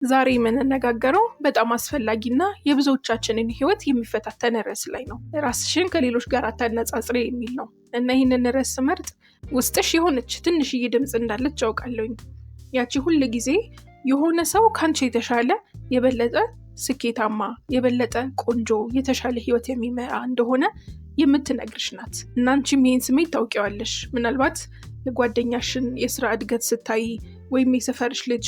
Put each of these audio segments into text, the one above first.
ዛሬ የምንነጋገረው በጣም አስፈላጊና የብዙዎቻችንን ህይወት የሚፈታተን ርዕስ ላይ ነው። ራስሽን ከሌሎች ጋር አታነጻጽሪ የሚል ነው እና ይህንን ርዕስ ስመርጥ ውስጥሽ የሆነች ትንሽዬ ድምፅ እንዳለች አውቃለሁኝ። ያቺ ሁል ጊዜ የሆነ ሰው ካንቺ የተሻለ የበለጠ ስኬታማ፣ የበለጠ ቆንጆ፣ የተሻለ ህይወት የሚመራ እንደሆነ የምትነግርሽ ናት። እና አንቺም ይህን ስሜት ታውቂዋለሽ። ምናልባት የጓደኛሽን የስራ እድገት ስታይ ወይም የሰፈርሽ ልጅ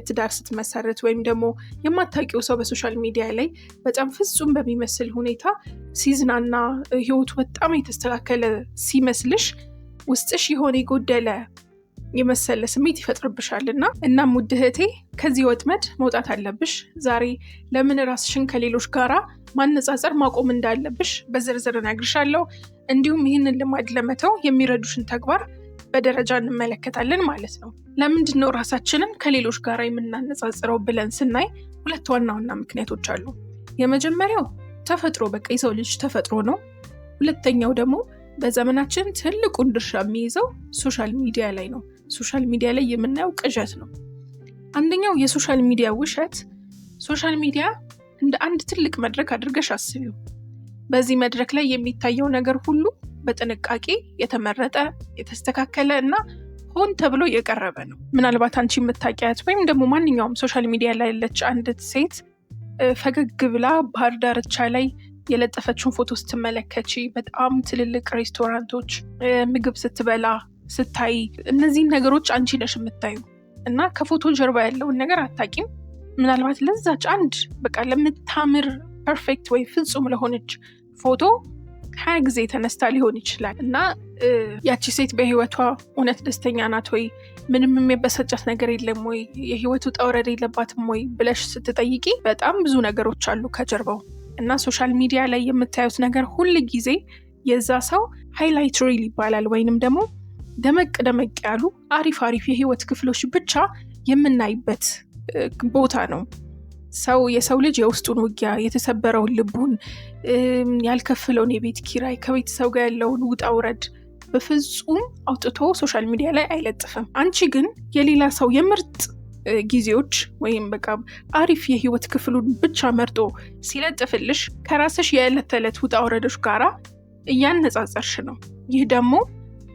ትዳር ስትመሰረት ወይም ደግሞ የማታውቂው ሰው በሶሻል ሚዲያ ላይ በጣም ፍጹም በሚመስል ሁኔታ ሲዝናና ህይወቱ በጣም የተስተካከለ ሲመስልሽ ውስጥሽ የሆነ የጎደለ የመሰለ ስሜት ይፈጥርብሻል። እናም ውድ እህቴ ከዚህ ወጥመድ መውጣት አለብሽ። ዛሬ ለምን ራስሽን ከሌሎች ጋራ ማነጻጸር ማቆም እንዳለብሽ በዝርዝር እነግርሻለሁ። እንዲሁም ይህንን ልማድ ለመተው የሚረዱሽን ተግባር በደረጃ እንመለከታለን ማለት ነው። ለምንድን ነው ራሳችንን ከሌሎች ጋር የምናነጻጽረው ብለን ስናይ ሁለት ዋና ምክንያቶች አሉ። የመጀመሪያው ተፈጥሮ፣ በቃ የሰው ልጅ ተፈጥሮ ነው። ሁለተኛው ደግሞ በዘመናችን ትልቁን ድርሻ የሚይዘው ሶሻል ሚዲያ ላይ ነው። ሶሻል ሚዲያ ላይ የምናየው ቅዠት ነው። አንደኛው የሶሻል ሚዲያ ውሸት፣ ሶሻል ሚዲያ እንደ አንድ ትልቅ መድረክ አድርገሽ አስቢው። በዚህ መድረክ ላይ የሚታየው ነገር ሁሉ በጥንቃቄ የተመረጠ፣ የተስተካከለ እና ሆን ተብሎ የቀረበ ነው። ምናልባት አንቺ የምታውቂያት ወይም ደግሞ ማንኛውም ሶሻል ሚዲያ ላይ ያለች አንድ ሴት ፈገግ ብላ ባህር ዳርቻ ላይ የለጠፈችውን ፎቶ ስትመለከቺ፣ በጣም ትልልቅ ሬስቶራንቶች ምግብ ስትበላ ስታይ፣ እነዚህን ነገሮች አንቺ ነሽ የምታዩ እና ከፎቶ ጀርባ ያለውን ነገር አታቂም። ምናልባት ለዛች አንድ በቃ ለምታምር ፐርፌክት ወይ ፍጹም ለሆነች ፎቶ 20 ጊዜ ተነስታ ሊሆን ይችላል እና ያቺ ሴት በህይወቷ እውነት ደስተኛ ናት ወይ? ምንም የሚያበሳጫት ነገር የለም ወይ? የህይወቱ ጠውረድ የለባትም ወይ ብለሽ ስትጠይቂ በጣም ብዙ ነገሮች አሉ ከጀርባው። እና ሶሻል ሚዲያ ላይ የምታዩት ነገር ሁል ጊዜ የዛ ሰው ሃይላይት ሪል ይባላል፣ ወይንም ደግሞ ደመቅ ያሉ አሪፍ የህይወት ክፍሎች ብቻ የምናይበት ቦታ ነው። የሰው ልጅ የውስጡን ውጊያ፣ የተሰበረውን ልቡን፣ ያልከፍለውን የቤት ኪራይ፣ ከቤተሰብ ጋር ያለውን ውጣ ውረድ በፍጹም አውጥቶ ሶሻል ሚዲያ ላይ አይለጥፍም። አንቺ ግን የሌላ ሰው የምርጥ ጊዜዎች ወይም በቃ አሪፍ የህይወት ክፍሉን ብቻ መርጦ ሲለጥፍልሽ ከራስሽ የዕለት ተዕለት ውጣ ውረዶች ጋራ እያነጻጸርሽ ነው። ይህ ደግሞ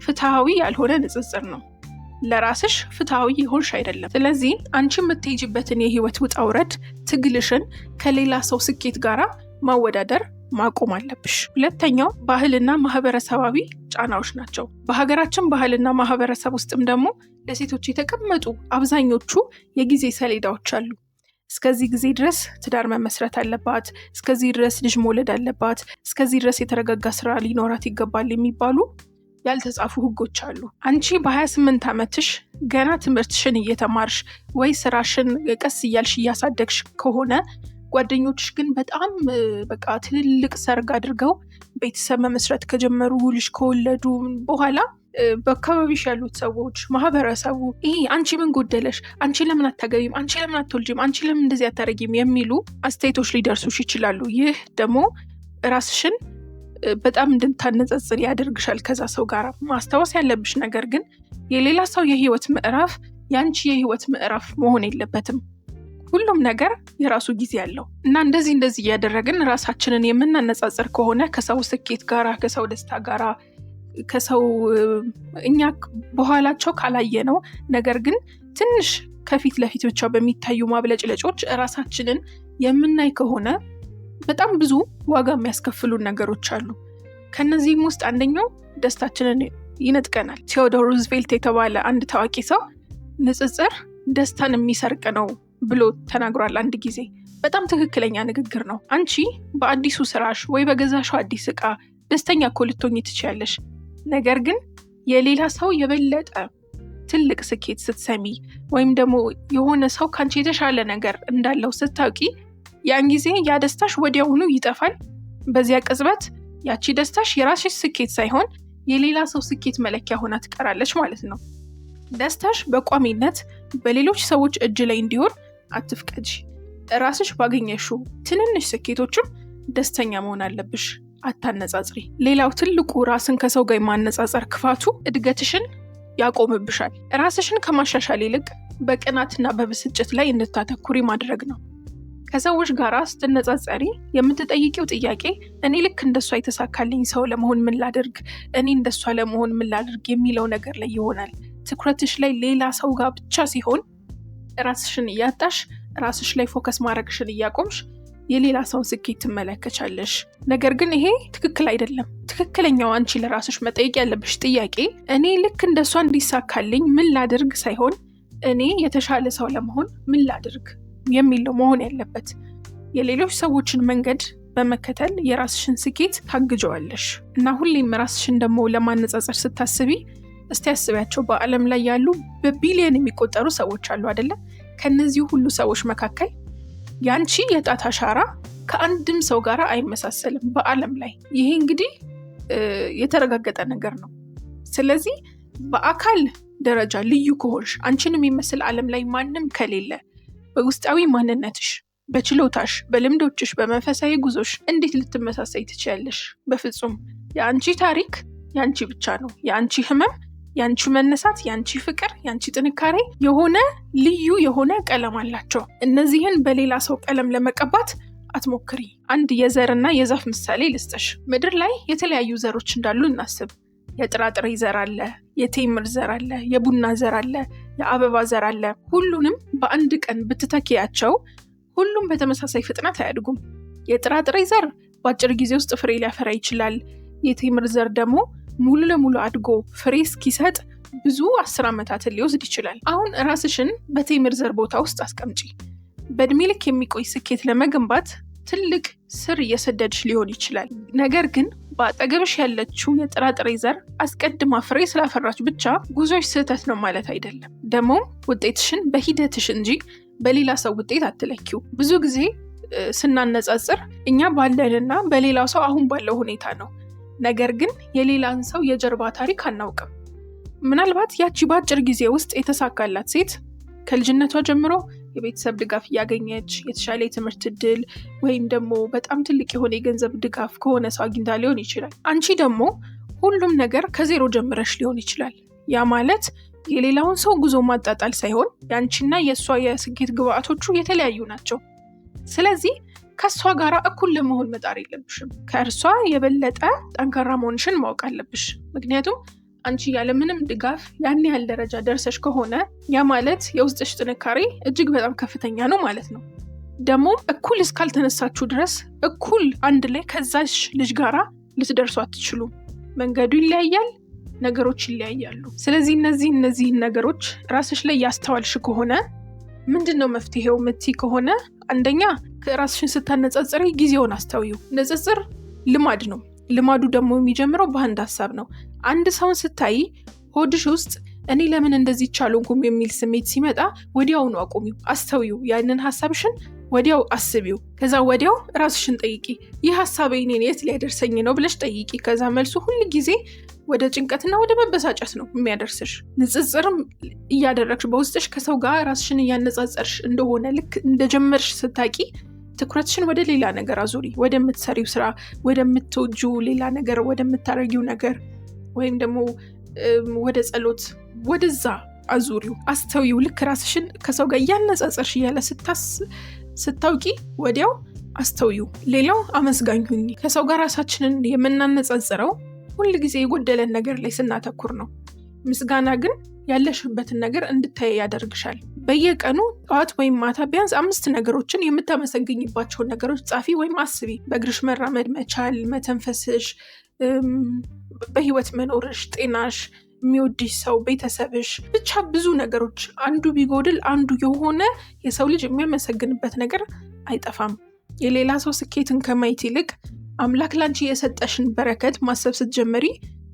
ፍትሃዊ ያልሆነ ንጽጽር ነው። ለራስሽ ፍትሃዊ ይሆንሽ አይደለም። ስለዚህ አንቺ የምትሄጂበትን የህይወት ውጣ ውረድ ትግልሽን ከሌላ ሰው ስኬት ጋራ ማወዳደር ማቆም አለብሽ። ሁለተኛው ባህልና ማህበረሰባዊ ጫናዎች ናቸው። በሀገራችን ባህልና ማህበረሰብ ውስጥም ደግሞ ለሴቶች የተቀመጡ አብዛኞቹ የጊዜ ሰሌዳዎች አሉ። እስከዚህ ጊዜ ድረስ ትዳር መመስረት አለባት፣ እስከዚህ ድረስ ልጅ መውለድ አለባት፣ እስከዚህ ድረስ የተረጋጋ ስራ ሊኖራት ይገባል የሚባሉ ያልተጻፉ ህጎች አሉ። አንቺ በ28 ዓመትሽ ገና ትምህርትሽን እየተማርሽ ወይ ስራሽን ቀስ እያልሽ እያሳደግሽ ከሆነ ጓደኞችሽ ግን በጣም በቃ ትልልቅ ሰርግ አድርገው ቤተሰብ መመስረት ከጀመሩ፣ ልጅ ከወለዱ በኋላ በአካባቢሽ ያሉት ሰዎች፣ ማህበረሰቡ ይሄ አንቺ ምን ጎደለሽ፣ አንቺ ለምን አታገቢም፣ አንቺ ለምን አትወልጂም፣ አንቺ ለምን እንደዚህ አታረጊም የሚሉ አስተያየቶች ሊደርሱሽ ይችላሉ። ይህ ደግሞ ራስሽን በጣም እንድታነጻጽር ያደርግሻል ከዛ ሰው ጋር። ማስታወስ ያለብሽ ነገር ግን የሌላ ሰው የህይወት ምዕራፍ ያንቺ የህይወት ምዕራፍ መሆን የለበትም። ሁሉም ነገር የራሱ ጊዜ አለው እና እንደዚህ እያደረግን ራሳችንን የምናነጻጽር ከሆነ ከሰው ስኬት ጋራ፣ ከሰው ደስታ ጋራ፣ ከሰው እኛ በኋላቸው ካላየ ነው ነገር ግን ትንሽ ከፊት ለፊት ብቻ በሚታዩ ማብለጭለጮች ራሳችንን የምናይ ከሆነ በጣም ብዙ ዋጋ የሚያስከፍሉን ነገሮች አሉ። ከነዚህም ውስጥ አንደኛው ደስታችንን ይነጥቀናል። ቴዎዶር ሩዝቬልት የተባለ አንድ ታዋቂ ሰው ንጽጽር ደስታን የሚሰርቅ ነው ብሎ ተናግሯል አንድ ጊዜ። በጣም ትክክለኛ ንግግር ነው። አንቺ በአዲሱ ስራሽ ወይ በገዛሽው አዲስ ዕቃ ደስተኛ እኮ ልትሆኚ ትችያለሽ። ነገር ግን የሌላ ሰው የበለጠ ትልቅ ስኬት ስትሰሚ ወይም ደግሞ የሆነ ሰው ካንቺ የተሻለ ነገር እንዳለው ስታውቂ ያን ጊዜ ያ ደስታሽ ወዲያውኑ ይጠፋል። በዚያ ቅጽበት ያቺ ደስታሽ የራስሽ ስኬት ሳይሆን የሌላ ሰው ስኬት መለኪያ ሆና ትቀራለች ማለት ነው። ደስታሽ በቋሚነት በሌሎች ሰዎች እጅ ላይ እንዲሆን አትፍቀጂ። ራስሽ ባገኘሽው ትንንሽ ስኬቶችም ደስተኛ መሆን አለብሽ። አታነጻጽሪ። ሌላው ትልቁ ራስን ከሰው ጋር ማነጻጸር ክፋቱ እድገትሽን ያቆምብሻል። ራስሽን ከማሻሻል ይልቅ በቅናትና በብስጭት ላይ እንድታተኩሪ ማድረግ ነው። ከሰዎች ጋር ስትነጻጸሪ የምትጠይቂው ጥያቄ እኔ ልክ እንደሷ የተሳካልኝ ሰው ለመሆን ምን ላድርግ፣ እኔ እንደሷ ለመሆን ምን ላድርግ የሚለው ነገር ላይ ይሆናል። ትኩረትሽ ላይ ሌላ ሰው ጋር ብቻ ሲሆን ራስሽን እያጣሽ ራስሽ ላይ ፎከስ ማድረግሽን እያቆምሽ የሌላ ሰውን ስኬት ትመለከቻለሽ። ነገር ግን ይሄ ትክክል አይደለም። ትክክለኛው አንቺ ለራስሽ መጠየቅ ያለብሽ ጥያቄ እኔ ልክ እንደሷ እንዲሳካልኝ ምን ላድርግ ሳይሆን እኔ የተሻለ ሰው ለመሆን ምን ላድርግ የሚል ነው መሆን ያለበት። የሌሎች ሰዎችን መንገድ በመከተል የራስሽን ስኬት ታግጀዋለሽ እና ሁሌም ራስሽን ደግሞ ለማነጻጸር ስታስቢ እስቲ አስቢያቸው። በዓለም ላይ ያሉ በቢሊየን የሚቆጠሩ ሰዎች አሉ አይደለ? ከነዚህ ሁሉ ሰዎች መካከል ያንቺ የጣት አሻራ ከአንድም ሰው ጋር አይመሳሰልም በዓለም ላይ። ይሄ እንግዲህ የተረጋገጠ ነገር ነው። ስለዚህ በአካል ደረጃ ልዩ ከሆንሽ አንቺን የሚመስል ዓለም ላይ ማንም ከሌለ በውስጣዊ ማንነትሽ፣ በችሎታሽ፣ በልምዶችሽ፣ በመንፈሳዊ ጉዞሽ እንዴት ልትመሳሳይ ትችያለሽ? በፍጹም። የአንቺ ታሪክ ያንቺ ብቻ ነው። የአንቺ ህመም፣ ያንቺ መነሳት፣ ያንቺ ፍቅር፣ ያንቺ ጥንካሬ የሆነ ልዩ የሆነ ቀለም አላቸው። እነዚህን በሌላ ሰው ቀለም ለመቀባት አትሞክሪ። አንድ የዘርና የዛፍ ምሳሌ ልስጥሽ። ምድር ላይ የተለያዩ ዘሮች እንዳሉ እናስብ። የጥራጥሬ ዘር አለ፣ የቴምር ዘር አለ፣ የቡና ዘር አለ፣ የአበባ ዘር አለ። ሁሉንም በአንድ ቀን ብትተኪያቸው ሁሉም በተመሳሳይ ፍጥነት አያድጉም። የጥራጥሬ ዘር በአጭር ጊዜ ውስጥ ፍሬ ሊያፈራ ይችላል። የቴምር ዘር ደግሞ ሙሉ ለሙሉ አድጎ ፍሬ እስኪሰጥ ብዙ 10 ዓመታትን ሊወስድ ይችላል። አሁን ራስሽን በቴምር ዘር ቦታ ውስጥ አስቀምጪ። በእድሜ ልክ የሚቆይ ስኬት ለመገንባት ትልቅ ስር እየሰደድሽ ሊሆን ይችላል። ነገር ግን በአጠገብሽ ያለችው የጥራጥሬ ዘር አስቀድማ ፍሬ ስላፈራች ብቻ ጉዞሽ ስህተት ነው ማለት አይደለም። ደግሞ ውጤትሽን በሂደትሽ እንጂ በሌላ ሰው ውጤት አትለኪው። ብዙ ጊዜ ስናነጻጽር እኛ ባለንና በሌላው ሰው አሁን ባለው ሁኔታ ነው። ነገር ግን የሌላን ሰው የጀርባ ታሪክ አናውቅም። ምናልባት ያቺ በአጭር ጊዜ ውስጥ የተሳካላት ሴት ከልጅነቷ ጀምሮ የቤተሰብ ድጋፍ እያገኘች የተሻለ የትምህርት እድል ወይም ደግሞ በጣም ትልቅ የሆነ የገንዘብ ድጋፍ ከሆነ ሰው አግኝታ ሊሆን ይችላል። አንቺ ደግሞ ሁሉም ነገር ከዜሮ ጀምረሽ ሊሆን ይችላል። ያ ማለት የሌላውን ሰው ጉዞ ማጣጣል ሳይሆን ያንቺና የእሷ የስኬት ግብአቶቹ የተለያዩ ናቸው። ስለዚህ ከእሷ ጋር እኩል ለመሆን መጣር የለብሽም። ከእርሷ የበለጠ ጠንካራ መሆንሽን ማወቅ አለብሽ። ምክንያቱም አንቺ ያለምንም ድጋፍ ያን ያህል ደረጃ ደርሰሽ ከሆነ ያ ማለት የውስጥሽ ጥንካሬ እጅግ በጣም ከፍተኛ ነው ማለት ነው። ደግሞ እኩል እስካልተነሳችሁ ድረስ እኩል አንድ ላይ ከዛሽ ልጅ ጋራ ልትደርሱ አትችሉም። መንገዱ ይለያያል፣ ነገሮች ይለያያሉ። ስለዚህ እነዚህን ነገሮች ራስሽ ላይ ያስተዋልሽ ከሆነ ምንድነው መፍትሄው ምትይ ከሆነ አንደኛ ከራስሽን ስታነጻጽሪ ጊዜውን አስተውዩ። ንጽጽር ልማድ ነው። ልማዱ ደግሞ የሚጀምረው በአንድ ሀሳብ ነው። አንድ ሰውን ስታይ ሆድሽ ውስጥ እኔ ለምን እንደዚህ ቻልኩም የሚል ስሜት ሲመጣ ወዲያውኑ አቁሚው፣ አስተውዩ። ያንን ሀሳብሽን ወዲያው አስቢው። ከዛ ወዲያው ራስሽን ጠይቂ፣ ይህ ሀሳቤ እኔን የት ሊያደርሰኝ ነው ብለሽ ጠይቂ። ከዛ መልሱ ሁል ጊዜ ወደ ጭንቀትና ወደ መበሳጨት ነው የሚያደርስሽ። ንጽጽርም እያደረግሽ በውስጥሽ ከሰው ጋር ራስሽን እያነጻጸርሽ እንደሆነ ልክ እንደጀመርሽ ስታቂ ትኩረትሽን ወደ ሌላ ነገር አዙሪ። ወደምትሰሪው ስራ፣ ወደምትወጂው ሌላ ነገር፣ ወደምታረጊው ነገር ወይም ደግሞ ወደ ጸሎት፣ ወደዛ አዙሪው፣ አስተውዩ። ልክ ራስሽን ከሰው ጋር እያነጻጸርሽ እያለ ስታውቂ ወዲያው አስተውዩ። ሌላው አመስጋኝ ሁኚ። ከሰው ጋር ራሳችንን የምናነጻጽረው ሁል ጊዜ የጎደለን ነገር ላይ ስናተኩር ነው። ምስጋና ግን ያለሽበትን ነገር እንድታይ ያደርግሻል። በየቀኑ ጠዋት ወይም ማታ ቢያንስ 5 ነገሮችን የምታመሰግኝባቸውን ነገሮች ጻፊ ወይም አስቢ። በእግርሽ መራመድ መቻል፣ መተንፈስሽ፣ በህይወት መኖርሽ፣ ጤናሽ፣ የሚወድሽ ሰው፣ ቤተሰብሽ፣ ብቻ ብዙ ነገሮች። አንዱ ቢጎድል አንዱ የሆነ የሰው ልጅ የሚያመሰግንበት ነገር አይጠፋም። የሌላ ሰው ስኬትን ከማየት ይልቅ አምላክ ላንቺ የሰጠሽን በረከት ማሰብ ስትጀምሪ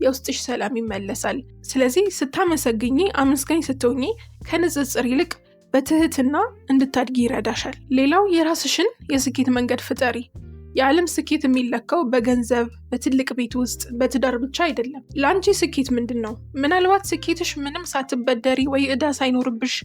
የውስጥሽ ሰላም ይመለሳል። ስለዚህ ስታመሰግኝ፣ አመስጋኝ ስትሆኚ ከንጽጽር ይልቅ በትህትና እንድታድጊ ይረዳሻል። ሌላው የራስሽን የስኬት መንገድ ፍጠሪ። የዓለም ስኬት የሚለካው በገንዘብ፣ በትልቅ ቤት ውስጥ፣ በትዳር ብቻ አይደለም። ለአንቺ ስኬት ምንድን ነው? ምናልባት ስኬትሽ ምንም ሳትበደሪ ወይ ዕዳ ሳይኖርብሽ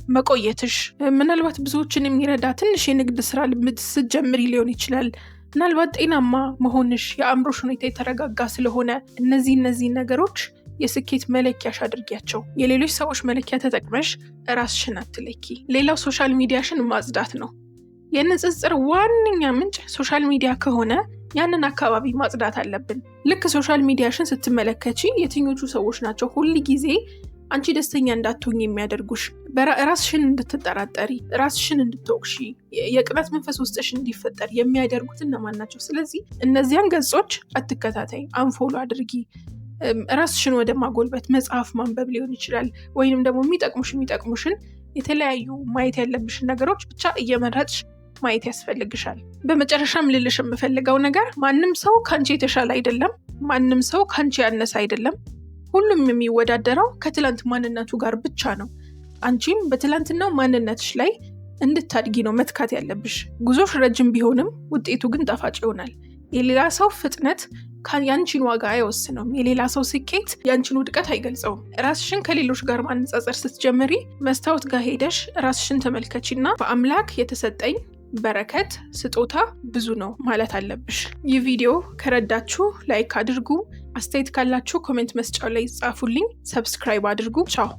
መቆየትሽ፣ ምናልባት ብዙዎችን የሚረዳ ትንሽ የንግድ ስራ ስትጀምሪ ሊሆን ይችላል። ምናልባት ጤናማ መሆንሽ፣ የአእምሮሽ ሁኔታ የተረጋጋ ስለሆነ እነዚህ ነገሮች የስኬት መለኪያሽ አድርጊያቸው። የሌሎች ሰዎች መለኪያ ተጠቅመሽ ራስሽን አትለኪ። ሌላው ሶሻል ሚዲያሽን ማጽዳት ነው። የንጽጽር ዋነኛ ምንጭ ሶሻል ሚዲያ ከሆነ ያንን አካባቢ ማጽዳት አለብን። ልክ ሶሻል ሚዲያሽን ስትመለከቺ የትኞቹ ሰዎች ናቸው ሁል ጊዜ አንቺ ደስተኛ እንዳትሆኝ የሚያደርጉሽ፣ ራስሽን እንድትጠራጠሪ፣ ራስሽን እንድትወቅሺ፣ የቅናት መንፈስ ውስጥሽ እንዲፈጠር የሚያደርጉት እነማን ናቸው? ስለዚህ እነዚያን ገጾች አትከታታይ፣ አንፎሎ አድርጊ። ራስሽን ወደ ማጎልበት መጽሐፍ ማንበብ ሊሆን ይችላል፣ ወይንም ደግሞ የሚጠቅሙሽን የተለያዩ ማየት ያለብሽን ነገሮች ብቻ እየመረጥሽ ማየት ያስፈልግሻል። በመጨረሻም ልልሽ የምፈልገው ነገር ማንም ሰው ካንቺ የተሻለ አይደለም፣ ማንም ሰው ካንቺ ያነሰ አይደለም። ሁሉም የሚወዳደረው ከትላንት ማንነቱ ጋር ብቻ ነው። አንቺም በትላንትናው ማንነትሽ ላይ እንድታድጊ ነው መትካት ያለብሽ። ጉዞሽ ረጅም ቢሆንም ውጤቱ ግን ጣፋጭ ይሆናል። የሌላ ሰው ፍጥነት ያንቺን ዋጋ አይወስነውም። የሌላ ሰው ስኬት ያንቺን ውድቀት አይገልጸውም። ራስሽን ከሌሎች ጋር ማነጻጸር ስትጀምሪ መስታወት ጋር ሄደሽ ራስሽን ተመልከቺና በአምላክ የተሰጠኝ በረከት ስጦታ ብዙ ነው ማለት አለብሽ። ይህ ቪዲዮ ከረዳችሁ ላይክ አድርጉ። አስተያየት ካላችሁ ኮሜንት መስጫው ላይ ጻፉልኝ። ሰብስክራይብ አድርጉ። ቻው።